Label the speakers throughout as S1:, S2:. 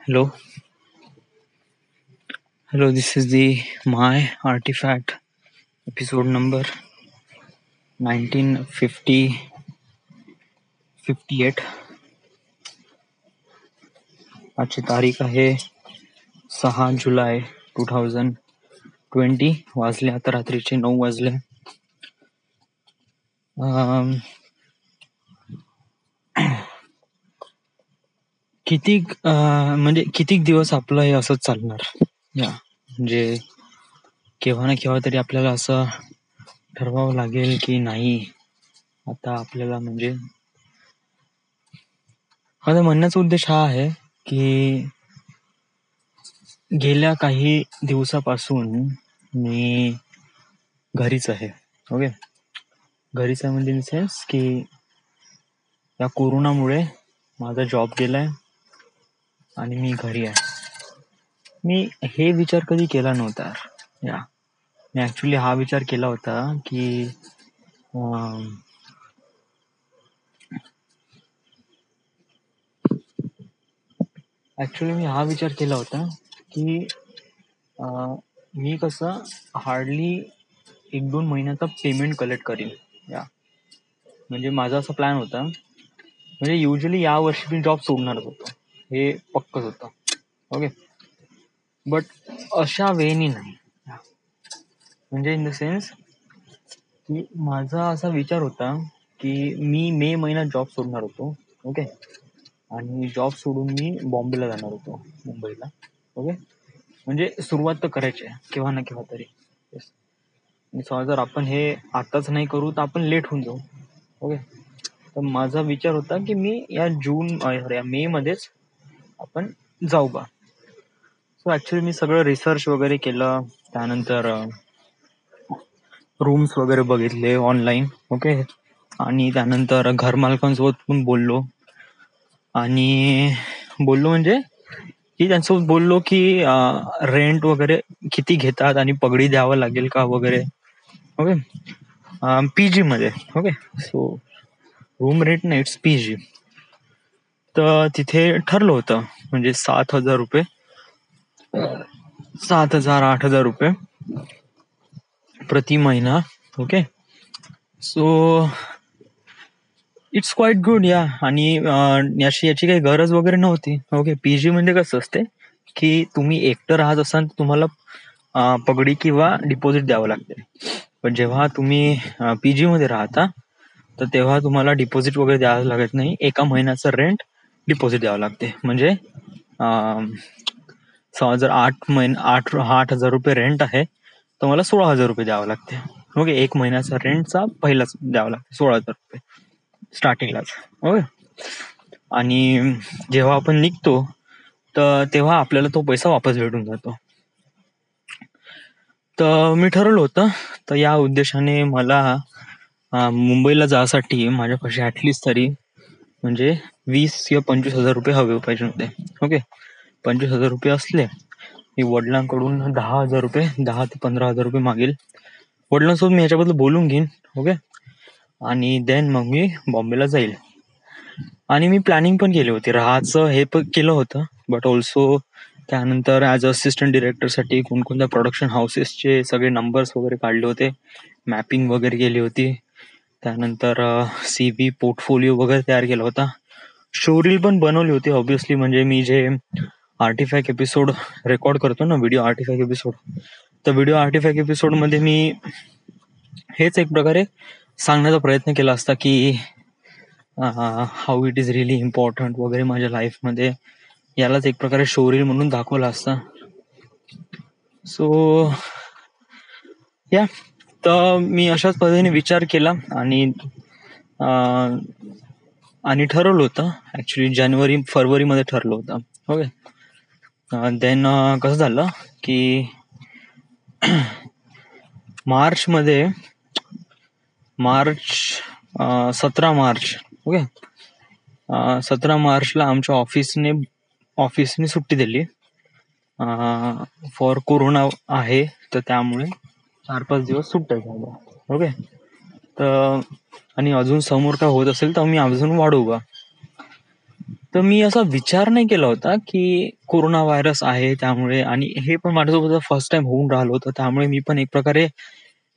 S1: Hello, hello. This is the my artifact episode number 1958. आजची तारीख आहे 6 जुलै 2020. वाजले आता रात्रीचे 9 वाजले. कितीक दिवस आपलं हे असंच चालणार. म्हणजे केव्हा ना केव्हा तरी आपल्याला असं ठरवावं लागेल की नाही, आता आपल्याला म्हणजे माझा म्हणण्याचा उद्देश हा आहे की गेल्या काही दिवसापासून मी घरीच आहे. ओके, घरीच आहे म्हणजे इन सेन्स की या कोरोनामुळे माझा जॉब गेलाय आणि मी घरी आहे. मी हे विचार कधी केला नव्हता. मी ऍक्च्युली हा विचार केला होता की मी कसं हार्डली 1-2 महिन्याचा पेमेंट कलेक्ट करीन. म्हणजे माझा असा प्लॅन होता. म्हणजे युजली या वर्षी मी जॉब सोडणारच होतो, हे पक्कच होतं. ओके, बट अशा वेळेनी नाही. म्हणजे इन द सेन्स की माझा असा विचार होता की मी मे महिन्यात जॉब सोडणार होतो. ओके, आणि जॉब सोडून मी बॉम्बेला जाणार होतो, मुंबईला. ओके, म्हणजे सुरुवात तर करायची आहे केव्हा ना केव्हा तरी. जर आपण हे आताच नाही करू तर आपण लेट होऊन जाऊ. ओके, तर माझा विचार होता की मी या मे मध्येच आपण जाऊ बा. सो ऍक्च्युली मी सगळं रिसर्च वगैरे केलं, त्यानंतर रूम्स वगैरे बघितले ऑनलाईन. ओके, आणि त्यानंतर घरमालकांसोबत पण बोललो म्हणजे की त्यांच्यासोबत बोललो की रेंट वगैरे किती घेतात आणि पगडी द्यावं लागेल का वगैरे. ओके, पीजी मध्ये. ओके, सो रूम रेंट नाही, इट्स पीजी. तर तिथे ठरलं होतं म्हणजे 7,000 रुपये, 7,000-8,000 रुपये प्रति महिना. Okay, so it's quite good. आणि याची काही गरज वगैरे नव्हती. ओके, पीजी म्हणजे कसं असते की तुम्ही एकटं राहत असाल तर तुम्हाला पगडी किंवा डिपॉझिट द्यावं लागते. पण जेव्हा तुम्ही पीजी मध्ये राहता तर तेव्हा तुम्हाला डिपॉझिट वगैरे द्यावं लागत नाही. एका महिन्याचं रेंट डिपॉझिट द्यावं लागते. म्हणजे जर 8,000 रुपये रेंट आहे तर मला 16,000 रुपये द्यावं लागते. ओके, एक महिन्याचा रेंटचा पहिलाच द्यावा लागते 16,000 रुपये स्टार्टिंगलाच. ओके, आणि जेव्हा आपण निघतो तर तेव्हा आपल्याला तो पैसा वापस भेटून जातो. तर मी ठरवलं होतं, तर या उद्देशाने मला मुंबईला जायसाठी माझ्यापाशी ऍटलिस्ट तरी म्हणजे 20 किंवा 25,000 रुपये हवे पाहिजे होते. ओके, 25,000 रुपये असले मी वडिलांकडून 10,000 रुपये, 10 ते 15,000 रुपये मागेल. वडिलांसोबत मी ह्याच्याबद्दल बोलून घेईन. ओके, आणि देन मग मी बॉम्बेला जाईल. आणि मी प्लॅनिंग पण केली होती, राहायचं हे पण केलं होतं, बट ऑल्सो त्यानंतर ॲज असिस्टंट डिरेक्टरसाठी कोणकोणत्या प्रोडक्शन हाऊसेसचे सगळे नंबर्स वगैरे काढले होते, मॅपिंग वगैरे केली होती. त्यानंतर CV पोर्टफोलिओ वगैरे तयार केला होता. शोरील पण बनवली होती ऑब्विसली. म्हणजे मी जे आर्टिफॅक्ट एपिसोड रेकॉर्ड करतो ना, व्हिडिओ आर्टिफॅक्ट एपिसोड, तर व्हिडिओ आर्टिफॅक्ट एपिसोडमध्ये मी हेच एक प्रकारे सांगण्याचा प्रयत्न केला असता की how it is really important वगैरे माझ्या लाईफमध्ये. यालाच एक प्रकारे शोरील म्हणून दाखवला असता. सो तर मी अशाच पद्धतीने विचार केला आणि ठरवलं होतं. ऍक्च्युली जानेवारी-फरवरी मध्ये ठरलं होतं. ओके, देन कसं झालं की सतरा मार्च. ओके, 17 मार्चला आमच्या ऑफिसने सुट्टी दिली फॉर कोरोना आहे, तर त्यामुळे 4-5 दिवस सुट्ट्या झाल्या. ओके, तर आणि अजून समोर काय होत असेल तर मी अजून वाढवू का. तर मी असा विचार नाही केला होता की कोरोना व्हायरस आहे त्यामुळे, आणि हे पण माझ्यासोबत फर्स्ट टाइम होऊन राहिलं होतं, त्यामुळे मी पण एक प्रकारे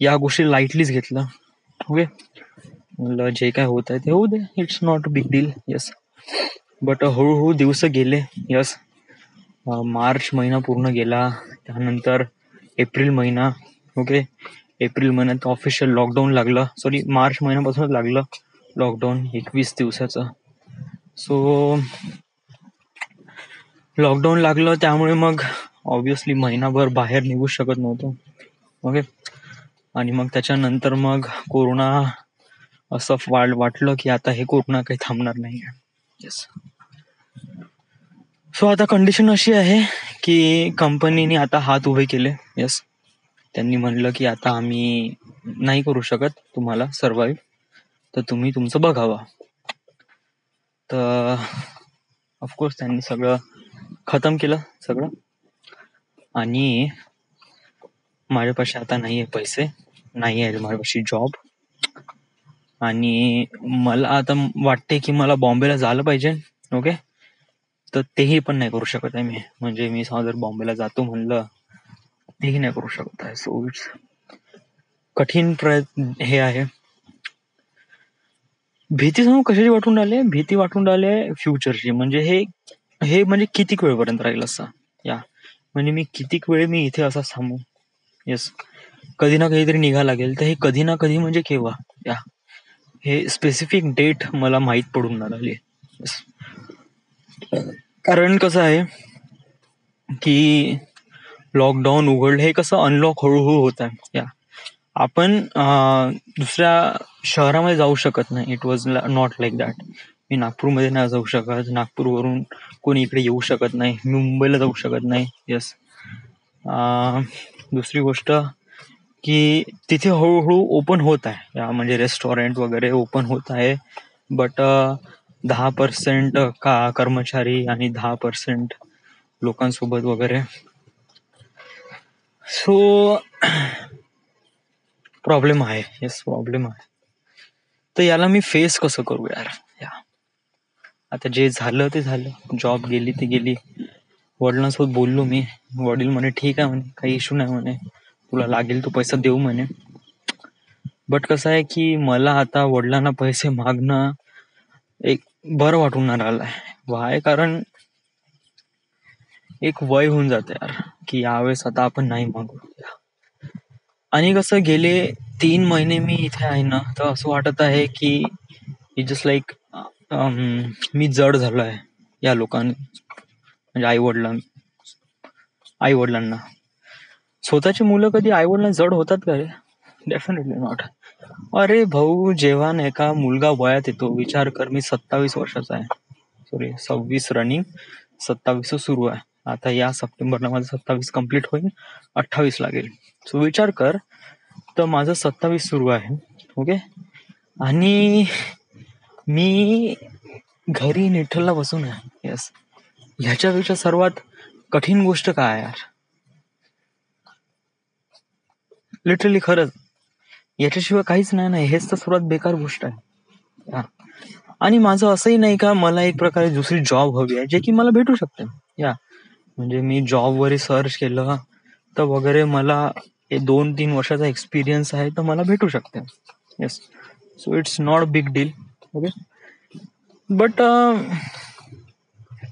S1: या गोष्टी लाईटलीच घेतलं. ओके, म्हणलं जे काय होत आहे ते होऊ दे, it's not a big deal. Yes. But हळूहळू दिवस गेले. यस. मार्च महिना पूर्ण गेला, त्यानंतर एप्रिल महिना. ओके, एप्रिल महिन्यात ऑफिशियल लॉकडाऊन लागलं. सॉरी, मार्च महिन्यापासूनच लागलं लॉकडाऊन 21 दिवसाचं. सो लॉकडाऊन लागलं, त्यामुळे मग ऑब्विसली महिनाभर बाहेर निघू शकत नव्हतो. ओके, आणि मग त्याच्यानंतर मग कोरोना असं वाटलं की आता हे कोरोना काही थांबणार नाही. येस. सो आता कंडिशन अशी आहे की कंपनीने आता हात उभे केले. येस, त्यांनी म्हणलं की आता आम्ही नाही करू शकत तुम्हाला सर्वाईव्ह, तर तुम्ही तुमचं बघावं. तर ऑफकोर्स त्यांनी सगळं खतम केलं सगळं, आणि माझ्यापाशी आता नाही आहे पैसे, नाही आहे माझ्यापाशी जॉब, आणि मला आता वाटते की मला बॉम्बेला जायला पाहिजे. ओके, तर तेही पण नाही करू शकत आहे मी. म्हणजे मी जर बॉम्बेला जातो म्हणलं तेही नाही करू शकत आहे. सो इट्स कठीण प्रयत्न हे आहे. भीती सांगू कशाची वाटून राहिले? भीती वाटून राहिले फ्युचरची. म्हणजे हे म्हणजे कितीक वेळपर्यंत राहील असं. या म्हणजे मी कितीक वेळ मी इथे असा थांबू. येस, कधी ना कधीतरी निघा लागेल. तर हे कधी ना कधी म्हणजे केव्हा, या हे स्पेसिफिक डेट मला माहीत पडून राहिली. कारण कसं आहे की लॉकडाऊन उघडलं, हे कसं अनलॉक हळूहळू होत आहे. या आपण दुसऱ्या शहरामध्ये जाऊ शकत नाही. It was not like that. मी नागपूरमध्ये नाही जाऊ शकत, नागपूरवरून कोणी इकडे येऊ शकत नाही, मी मुंबईला जाऊ शकत नाही. येस. दुसरी गोष्ट की तिथे हळूहळू ओपन होत आहे, म्हणजे रेस्टॉरंट वगैरे ओपन होत आहे, बट 10% का कर्मचारी आणि 10% लोकांसोबत वगैरे. सो प्रॉब्लेम आहे. येस, प्रॉब्लेम आहे. तर याला मी फेस कसं करू यार? या आता जे झालं ते झालं, जॉब गेली ती गेली. वडिलांसोबत बोललो मी, वडील म्हणे ठीक आहे म्हणे, काही इश्यू नाही म्हणे, तुला लागेल तो पैसा देऊ म्हणे. बट कसं आहे की मला आता वडिलांना पैसे मागणं एक बरं वाटून नाही राहिलंय. वाय? कारण एक वय होऊन जाते यार की यावेळेस आता आपण नाही मागू. आणि कसं गेले 3 महिने मी इथे आहे ना, तर असं वाटत आहे की इट जस्ट लाईक मी जड झालो आहे या लोकांनी, म्हणजे आई वडिलांना. स्वतःची मुलं कधी आई वडिलांना जड होतात का रे? Definitely not. अरे भाऊ, जेव्हा नाही का मुलगा वयात येतो, विचार कर, मी 27 वर्षाचा आहे, सॉरी 26 रनिंग, 27 सुरू आहे. आता या सप्टेंबरला माझं 27 कम्प्लीट होईल, 28 लागेल. सो विचार कर, तर माझं 27 सुरू आहे. ओके, आणि मी घरी निठ्ठलला बसून आहे. येस, ह्याच्यापेक्षा सर्वात कठीण गोष्ट काय आहे यार? लिटरली खरंच याच्याशिवाय काहीच नाही ना. हेच तर सर्वात बेकार गोष्ट आहे. आणि माझं असंही नाही का मला एक प्रकारे दुसरी जॉब हवी आहे, जे की मला भेटू शकते. या म्हणजे मी जॉबवर सर्च केलं तर वगैरे मला 2-3 वर्षाचा एक्सपिरियन्स आहे, तर मला भेटू शकते. Yes. So it's not a big deal. Okay, but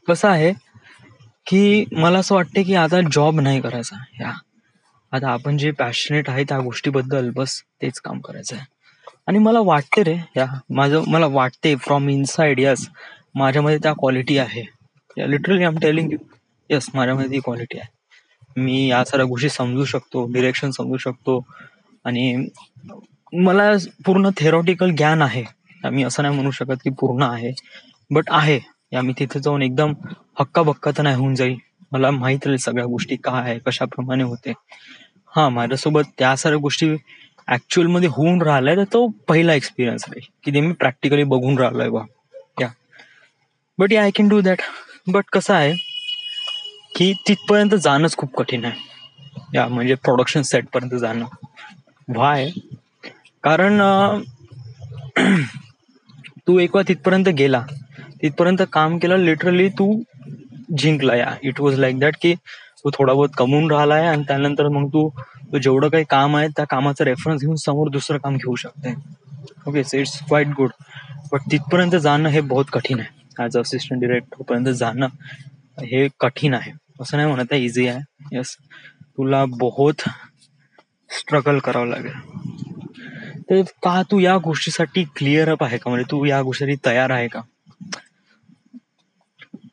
S1: कसं आहे की मला असं वाटतं की आता जॉब नाही करायचा. या आता आपण जे पॅशनेट आहे त्या गोष्टीबद्दल, बस तेच काम करायचं आहे. आणि मला वाटते रे, मला वाटते फ्रॉम इनसाइड, यस, माझ्यामध्ये त्या क्वालिटी आहे. Literally I am telling you, yes, माझ्यामध्ये ती क्वालिटी आहे. मी या साऱ्या गोष्टी समजू शकतो, डिरेक्शन समजू शकतो, आणि मला पूर्ण थेरॉटिकल ज्ञान आहे. मी असं नाही म्हणू शकत की पूर्ण आहे, बट आहे. या मी तिथे जाऊन एकदम हक्काबक्का तर नाही होऊन जाईल. मला माहित राहील सगळ्या गोष्टी काय आहे, कशाप्रमाणे होते. हा, माझ्यासोबत त्या साऱ्या गोष्टी ऍक्च्युअल मध्ये होऊन राहिलाय, तर तो पहिला एक्सपिरियन्स आहे की ते मी प्रॅक्टिकली बघून राहिलोय बा. या but I can do that. But कसं आहे की तिथपर्यंत जाणंच खूप कठीण आहे. या म्हणजे प्रोडक्शन सेट पर्यंत जाणं. व्हाय? कारण तू एक वेळा तिथपर्यंत गेला तिथपर्यंत काम केलं, लिटरली तू जिंकला. या इट वॉज लाईक दॅट की तू थोडा बहुत कमवून राहिलाय आणि त्यानंतर मग तू जेवढं काही काम आहे त्या कामाचा रेफरन्स घेऊन समोर दुसरं काम घेऊ शकते. Okay, so it's quite good. But तिथपर्यंत जाणं हे बहुत कठीण आहे. ॲज असिस्टंट डिरेक्टर पर्यंत जाणं हे कठीण आहे. असं नाही म्हणत आहे इझी आहे. यस, तुला बहुत स्ट्रगल करावं लागेल. तर का तू या गोष्टीसाठी क्लिअर अप आहे का? म्हणजे तू या गोष्टीसाठी तयार आहे का?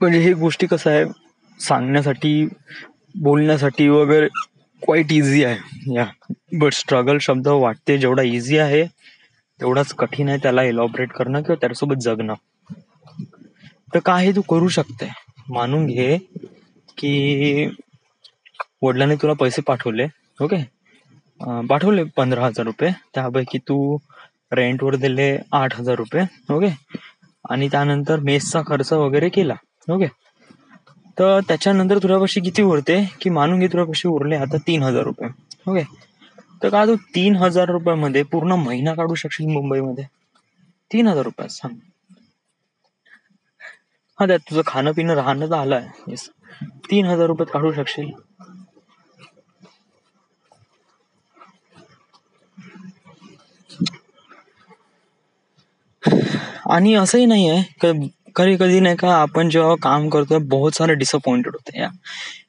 S1: म्हणजे हे गोष्टी कसं आहे सांगण्यासाठी, बोलण्यासाठी वगैरे क्वाईट इझी आहे. या बट स्ट्रगल शब्द वाटते जेवढा इझी आहे तेवढाच कठीण आहे त्याला इलॉबरेट करणं किंवा त्याच्यासोबत जगणं. तर काय हे तू करू शकते. मानून घे की वडिलांनी तुला पैसे पाठवले. ओके, पाठवले 15,000 रुपये. त्यापैकी तू रेंटवर दिले 8,000 रुपये. ओके, आणि त्यानंतर मेसचा खर्च वगैरे केला. ओके, तर त्याच्यानंतर तुझ्यापाशी किती उरते की मानून घे तुझ्यापाशी उरले आता 3,000 रुपये. ओके, तर का तू 3,000 रुपयामध्ये पूर्ण महिना काढू शकशील मुंबईमध्ये? 3,000 रुपयात सांग. हा, त्यात तुझं खाणं पिणं राहणं तर आलं आहे. येस, 3,000 रुपयात काढू शकशील. आणि असंही नाही आहे कधी कधी नाही का आपण जेव्हा काम करतोय बहुत सारे डिसअपॉइंटेड होते. या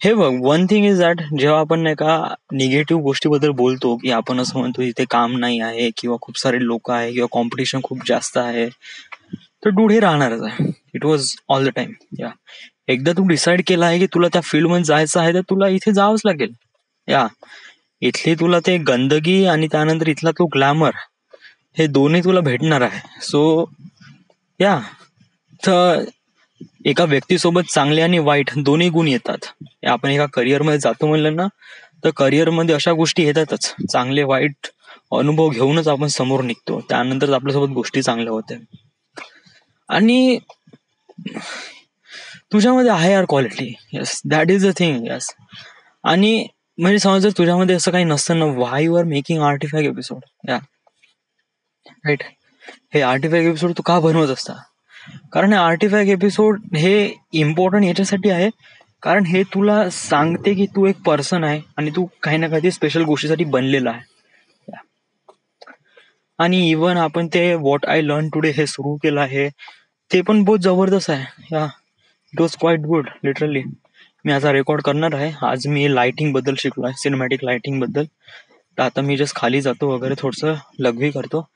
S1: हे बघ, वन थिंग इज दॅट जेव्हा आपण नाही का निगेटिव्ह गोष्टीबद्दल बोलतो की आपण असं म्हणतो इथे काम नाही आहे किंवा खूप सारे लोक आहे किंवा कॉम्पिटिशन खूप जास्त आहे, तर डूड हे राहणारच आहे. It was all the time. या एकदा तू डिसाईड केला आहे की तुला त्या फील्डमध्ये जायचं आहे तर तुला इथे जावंच लागेल. या इथली तुला ते गंदगी आणि त्यानंतर इथला तो ग्लॅमर हे दोन्ही तुला भेटणार आहे. सो या तर एका व्यक्तीसोबत चांगले आणि वाईट दोन्ही गुण येतात. आपण एका करिअरमध्ये जातो म्हणलं ना तर करिअरमध्ये अशा गोष्टी येतातच. चांगले वाईट अनुभव घेऊनच आपण समोर निघतो. त्यानंतर आपल्यासोबत गोष्टी चांगल्या होत्या. आणि तुझ्यामध्ये आहे यार quality. Yes, that is the thing. Yes, आणि म्हणजे समज जर तुझ्यामध्ये असं काही नसतं ना, why you are making artifact episode? Yeah right, हे आर्टिफॅक्ट एपिसोड तू का बनवत असता? कारण हे आर्टिफॅक्ट एपिसोड हे इम्पॉर्टंट याच्यासाठी आहे कारण हे तुला सांगते की तू एक पर्सन आहे आणि तू काही ना काही स्पेशल गोष्टीसाठी बनलेला आहे. आणि इवन आपण ते व्हॉट आय लर्न टुडे हे सुरू केलं आहे ते पण बहुत जबरदस्त आहे. Yeah it was quite good literally. मी आता रेकॉर्ड करणार आहे. आज मी लाइटिंग बद्दल शिकलो आहे, सिनेमॅटिक लाइटिंग बद्दल. तर आता मी जस्ट खाली जातो वगैरे थोडंसं लघवी करतो.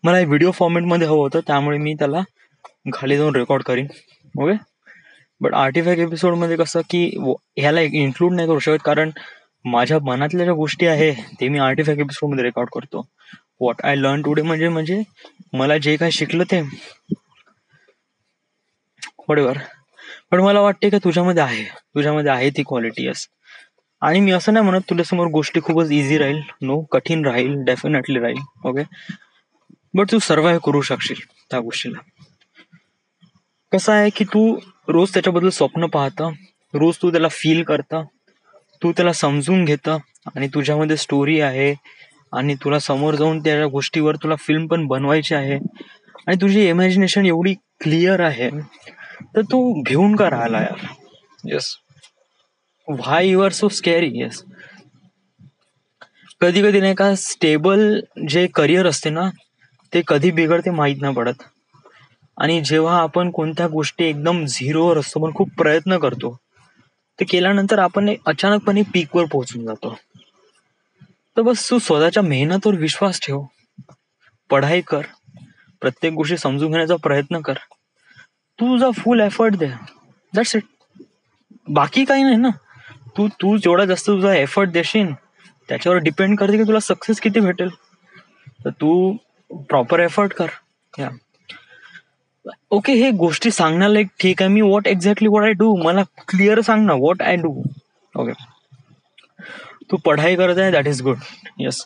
S1: मला हे व्हिडिओ फॉर्मॅटमध्ये हवं होतं त्यामुळे मी त्याला खाली जाऊन रेकॉर्ड करीन. ओके, बट आर्टिफॅक्ट एपिसोडमध्ये कसं की ह्याला इन्क्लूड नाही करू शकत कारण माझ्या मनातल्या ज्या गोष्टी आहे ते मी आर्टिफॅक्ट एपिसोडमध्ये रेकॉर्ड करतो. व्हॉट आय लर्न टुडे म्हणजे मला जे काही शिकलं ते वॉटेवर. पण मला वाटते का तुझ्यामध्ये आहे ती क्वालिटी. येस, आणि मी असं नाही म्हणत तुझ्यासमोर गोष्टी खूपच इझी राहील. नो, कठीण राहील, डेफिनेटली राहील. ओके, बट तू सर्व्हाइव्ह करू शकशील त्या गोष्टीला. कसं आहे की तू रोज त्याच्याबद्दल स्वप्न पाहतं, रोज तू त्याला फील करतं, तू त्याला समजून घेतं आणि तुझ्यामध्ये स्टोरी आहे आणि तुला समोर जाऊन त्या गोष्टीवर तुला फिल्म पण बनवायची आहे आणि तुझी इमॅजिनेशन एवढी क्लिअर आहे तर तू घेऊन का राहिला यार? Yes, why you are so scary? Yes, कधी कधी नाही का स्टेबल जे करिअर असते ना ते कधी बिघडते माहीत नाही पडत. आणि जेव्हा आपण कोणत्या गोष्टी एकदम झिरोवर असतो पण खूप प्रयत्न करतो ते केल्यानंतर आपण अचानकपणे पीकवर पोहोचून जातो. तर बस तू स्वतःच्या मेहनतवर विश्वास ठेव, पढाई कर, प्रत्येक गोष्टी समजून घेण्याचा प्रयत्न कर, तू तुझा फुल एफर्ट दे. दॅट्स इट, बाकी काही नाही ना. तू तू जेवढा जास्त तुझा एफर्ट देशील त्याच्यावर डिपेंड करते की तुला सक्सेस किती भेटेल. तर तू प्रॉपर एफर्ट कर. या ओके, हे गोष्टी सांगण्याला एक ठीक आहे. Me what exactly what I do मला क्लिअर सांग ना, व्हॉट आय डू. ओके, तू पढाई करत आहे, that is good. Yes,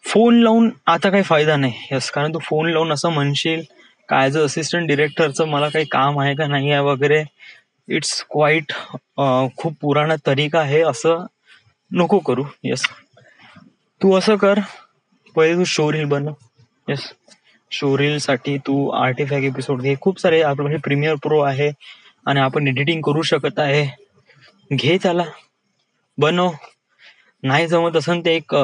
S1: phone लावून आता काही फायदा नाही. येस, कारण तू फोन लावून असं म्हणशील काय ॲज अ असिस्टंट डिरेक्टरचं मला काही काम आहे का नाही आहे वगैरे. इट्स क्वाईट खूप पुराणा तरीका आहे, असं नको करू. येस, तू असं कर, पहिले तू शोरील बनव. येस, शोरील साठी तू आर्टिफॅक्ट एपिसोड घे, खूप सारे आपल्याकडे प्रीमियर प्रो आहे आणि आपण एडिटिंग करू शकत आहे. घे त्याला, बनव. नाही जमत असेल ते एक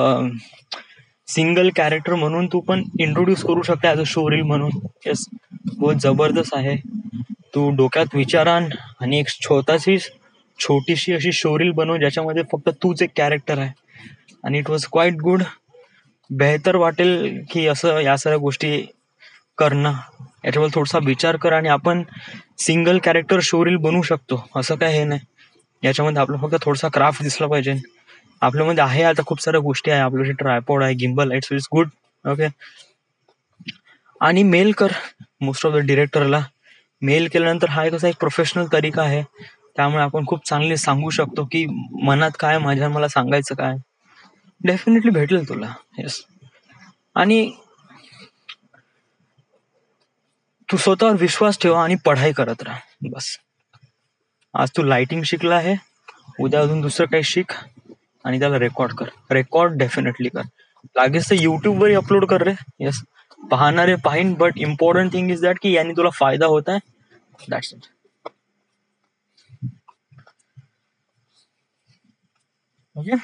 S1: सिंगल कॅरेक्टर म्हणून तू पण इंट्रोड्यूस करू शकता ॲज अ शोरील म्हणून. येस, बहुत जबरदस्त आहे. तू डोक्यात विचार आण आणि एक छोटीशी अशी शोरील बनव ज्याच्यामध्ये फक्त तूच एक कॅरेक्टर आहे, आणि इट वॉज क्वाईट गुड. बेहतर वाटेल की असं या सगळ्या गोष्टी करणं. याच्यावर थोडासा विचार कर आणि आपण सिंगल कॅरेक्टर शोरील बनवू शकतो, असं काय हे नाही. याच्यामध्ये आपलं फक्त थोडासा क्राफ्ट दिसला पाहिजे. आपल्यामध्ये आहे आता खूप साऱ्या गोष्टी आहे, आपल्याकडे ट्रायपॉड आहे, गिम्बल आहे, सो इट्स गुड. ओके. आणि मेल कर मोस्ट ऑफ द डिरेक्टरला. मेल केल्यानंतर हा एक असा एक प्रोफेशनल तरीका आहे, त्यामुळे आपण खूप चांगले सांगू शकतो की मनात काय माझ्या, मला सांगायचं काय. डेफिनेटली भेटेल तुला. येस. आणि तू स्वतःवर विश्वास ठेव आणि पढाई करत राहा, बस. आज तू लाइटिंग शिकला आहे, उद्या अजून दुसरं काही शिक आणि त्याला रेकॉर्ड कर. रेकॉर्ड डेफिनेटली कर. लागेच तर युट्यूब वर अपलोड कर रे. येस, पाहणारे पाहिन, but important thing is that की याने तुला फायदा होत आहे. That's it. Okay,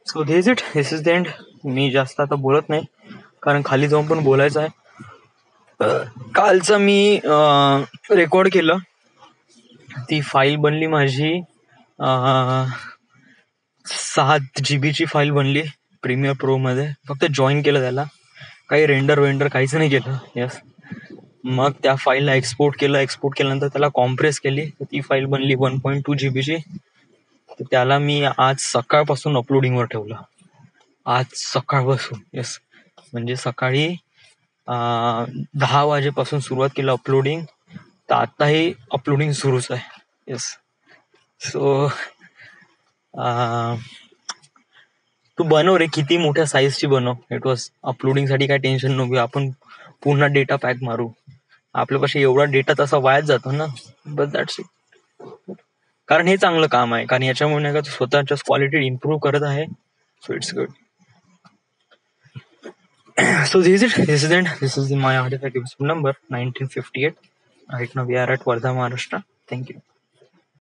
S1: so this is the end. मी जास्त आता बोलत नाही, कारण खाली जाऊन पण बोलायचं आहे. कालचं मी रेकॉर्ड केलं, ती फाईल बनली माझी 7 GB ची फाईल बनली प्रीमियर प्रो मध्ये. फक्त जॉईन केलं त्याला, काही रेंडर काहीच नाही केलं. यस. मग त्या फाईलला एक्सपोर्ट केल्यानंतर त्याला कॉम्प्रेस केली, ती फाईल बनली 1.2 GB ची. तर त्याला मी आज सकाळपासून अपलोडिंगवर ठेवलं. आज सकाळपासून. येस, म्हणजे सकाळी 10 वाजेपासून सुरुवात केलं अपलोडिंग, तर आताही अपलोडिंग सुरूच आहे. येस. सो तू बनव रे, किती मोठ्या साईजची बनव. इट वॉज अपलोडिंग साठी काय टेन्शन नको. आपण पूर्ण डेटा पॅक मारू, आपल्यापाशी एवढा डेटा तसा वायाच जातो ना. But that's it. कारण हे चांगलं काम आहे, कारण याच्यामुळे नाही का तू स्वतःच्या क्वालिटी इम्प्रूव्ह करत आहे. So it's good. So this is my artifact episode number 1958. Right now we are at Wardha, Maharashtra. Thank you.